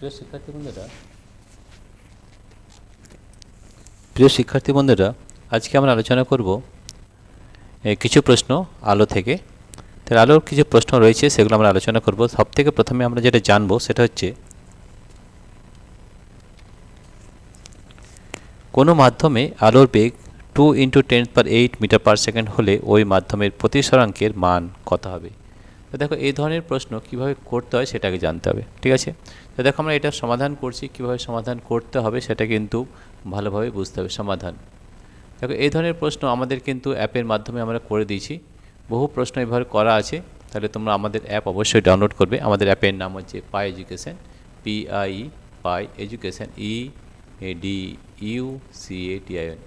প্রিয় শিক্ষার্থী বন্ধুরা, আজকে আমরা আলোচনা করব কিছু প্রশ্ন আলো থেকে। তার আলোর কিছু প্রশ্ন রয়েছে, সেগুলো আমরা আলোচনা করব। সবথেকে প্রথমে আমরা যেটা জানবো সেটা হচ্ছে, কোনো মাধ্যমে আলোর বেগ 2 × 10⁸ মিটার/সেকেন্ড হলে ওই মাধ্যমের প্রতিসরাঙ্কের মান কত হবে? তো দেখো, এই ধরনের প্রশ্ন কিভাবে করতে হয় সেটাকে জানতে হবে, ঠিক আছে? তো দেখো, আমরা এটা সমাধান করছি, কিভাবে সমাধান করতে হবে সেটা কিন্তু ভালোভাবে বুঝতে হবে। সমাধান দেখো, এই ধরনের প্রশ্ন আমাদের কিন্তু অ্যাপের মাধ্যমে আমরা করে দিয়েছি। বহু প্রশ্ন এভাবে করা আছে। তাহলে তোমরা আমাদের অ্যাপ অবশ্যই ডাউনলোড করবে। আমাদের অ্যাপের নাম হচ্ছে পাই এডুকেশন, পাই এডুকেশন, EDUCATION।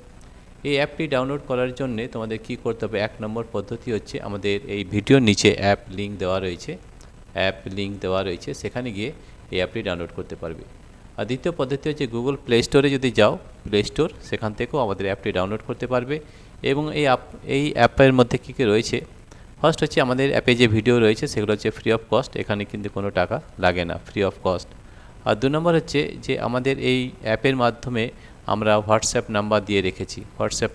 এই অ্যাপটি ডাউনলোড করার জন্য তোমাদের কি করতে হবে? 1 নম্বর পদ্ধতি হচ্ছে, আমাদের এই ভিডিওর নিচে অ্যাপ লিঙ্ক দেওয়া রয়েছে, সেখানে গিয়ে এই অ্যাপটি ডাউনলোড করতে পারবে। আর দ্বিতীয় পদ্ধতি হচ্ছে, গুগল প্লে স্টোরে যদি যাও, প্লে স্টোর, সেখান থেকেও আমাদের অ্যাপটি ডাউনলোড করতে পারবে। এবং এই অ্যাপের মধ্যে কী কী রয়েছে? ফার্স্ট হচ্ছে, আমাদের অ্যাপে যে ভিডিও রয়েছে সেগুলো হচ্ছে ফ্রি অফ কস্ট, এখানে কিন্তু কোনো টাকা লাগে না, ফ্রি অফ কস্ট। আর 2 নম্বর হচ্ছে যে, আমাদের এই অ্যাপের মাধ্যমে আমরা হোয়াটসঅ্যাপ নাম্বার দিয়ে রেখেছি। হোয়াটসঅ্যাপ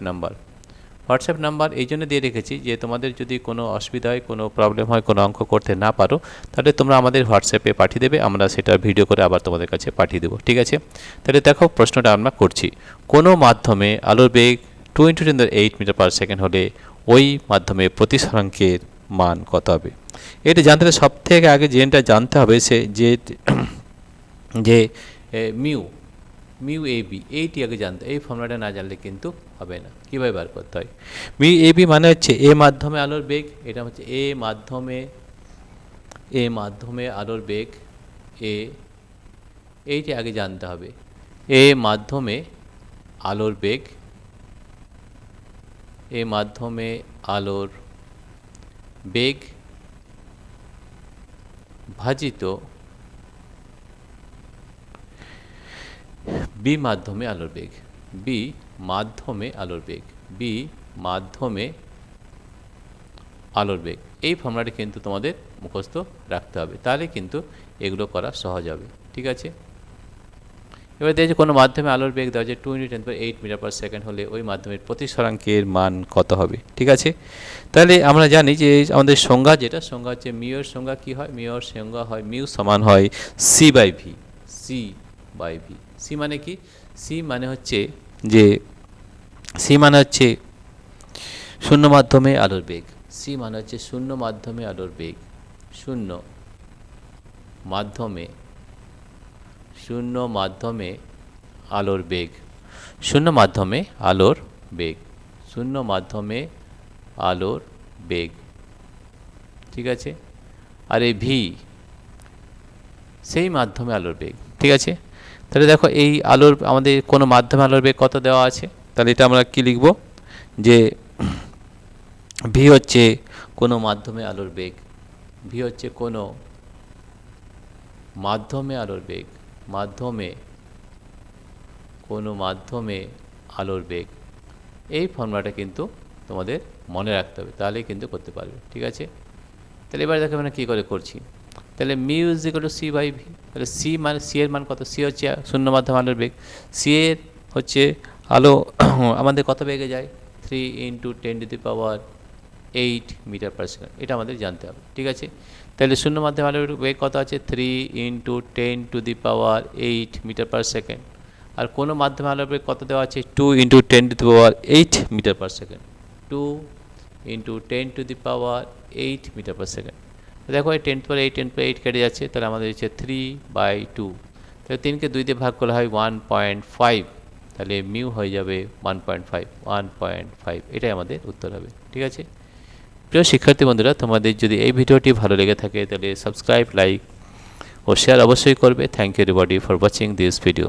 নাম্বার এই জন্য দিয়ে রেখেছি যে, তোমাদের যদি কোনো অসুবিধা হয়, কোনো প্রবলেম হয়, কোনো অঙ্ক করতে না পারো, তাহলে তোমরা আমাদের হোয়াটসঅ্যাপে পাঠিয়ে দেবে, আমরা সেটা ভিডিও করে আবার তোমাদের কাছে পাঠিয়ে দেবো, ঠিক আছে? তাহলে দেখো, প্রশ্নটা আমরা করছি, কোনো মাধ্যমে আলোর বেগ 2 × 10⁸ মিটার/সেকেন্ড হলে ওই মাধ্যমে প্রতিসরাঙ্কের মান কত হবে? এটা জানতে হলে সবথেকে আগে যেটা জানতে হবে যে মিউ এবি, এইটি আগে জানতে। এই ফর্মুলাটা না জানলে কিন্তু হবে না। কীভাবে বার করতে হয়? মিউ এবি মানে হচ্ছে এ মাধ্যমে আলোর বেগ, এটা হচ্ছে এ মাধ্যমে আলোর বেগ, এইটি আগে জানতে হবে। এ মাধ্যমে আলোর বেগ ভাজিত বি মাধ্যমে আলোর বেগ, এই ফর্মুলাটি কিন্তু তোমাদের মুখস্থ রাখতে হবে, তাহলে কিন্তু এগুলো করা সহজ হবে, ঠিক আছে? এবার দেখছি, কোনো মাধ্যমে আলোর বেগ দেওয়া যে 2 × 10⁸ মিটার/সেকেন্ড হলে ওই মাধ্যমের প্রতিসরাঙ্কের মান কত হবে, ঠিক আছে? তাহলে আমরা জানি যে আমাদের সংজ্ঞা হচ্ছে, মিউ এর সংজ্ঞা কী হয়? মিউ সমান হয় C/V। সি মানে কি? সি মানে হচ্ছে শূন্য মাধ্যমে আলোর বেগ। শূন্য মাধ্যমে আলোর বেগ, শূন্য মাধ্যমে আলোর বেগ, ঠিক আছে? আর এই ভি সেই মাধ্যমে আলোর বেগ, ঠিক আছে? তাহলে দেখো, এই আমাদের কোনো মাধ্যমে আলোর বেগ কত দেওয়া আছে? তাহলে এটা আমরা কি লিখব? যে ভি হচ্ছে কোনো মাধ্যমে আলোর বেগ, এই ফর্মুলাটা কিন্তু তোমাদের মনে রাখতে হবে, তাহলেই কিন্তু করতে পারবে, ঠিক আছে? তাহলে এবার দেখো আমরা কী করে করছি। তাহলে মিউ = C/V। তাহলে সি এর মান কত? সি হচ্ছে শূন্য মাধ্যমে আলোর বেগ। সি এর হচ্ছে আলো আমাদের কত বেগে যায়? 3 × 10⁸ মিটার/সেকেন্ড, এটা আমাদের জানতে হবে, ঠিক আছে? তাহলে শূন্য মাধ্যমে আলোর বেগ কত আছে? 3 × 10⁸ মিটার/সেকেন্ড। আর কোনো মাধ্যমে আলোর বেগ কত দেওয়া আছে? 2 × 10⁸ মিটার/সেকেন্ড, 2 × 10⁸ মিটার/সেকেন্ড। দেখো, এই 10⁸ কেটে যাচ্ছে, তাহলে আমাদের হচ্ছে 3/2। তাহলে 3কে 2 দিয়ে ভাগ করা হয় 1.5, তাহলে মিউ হয়ে যাবে 1.5। এটাই আমাদের উত্তর হবে, ঠিক আছে? প্রিয় শিক্ষার্থী বন্ধুরা, তোমাদের যদি এই ভিডিওটি ভালো লেগে থাকে তাহলে সাবস্ক্রাইব, লাইক ও শেয়ার অবশ্যই করবে। Thank you everybody for watching this video.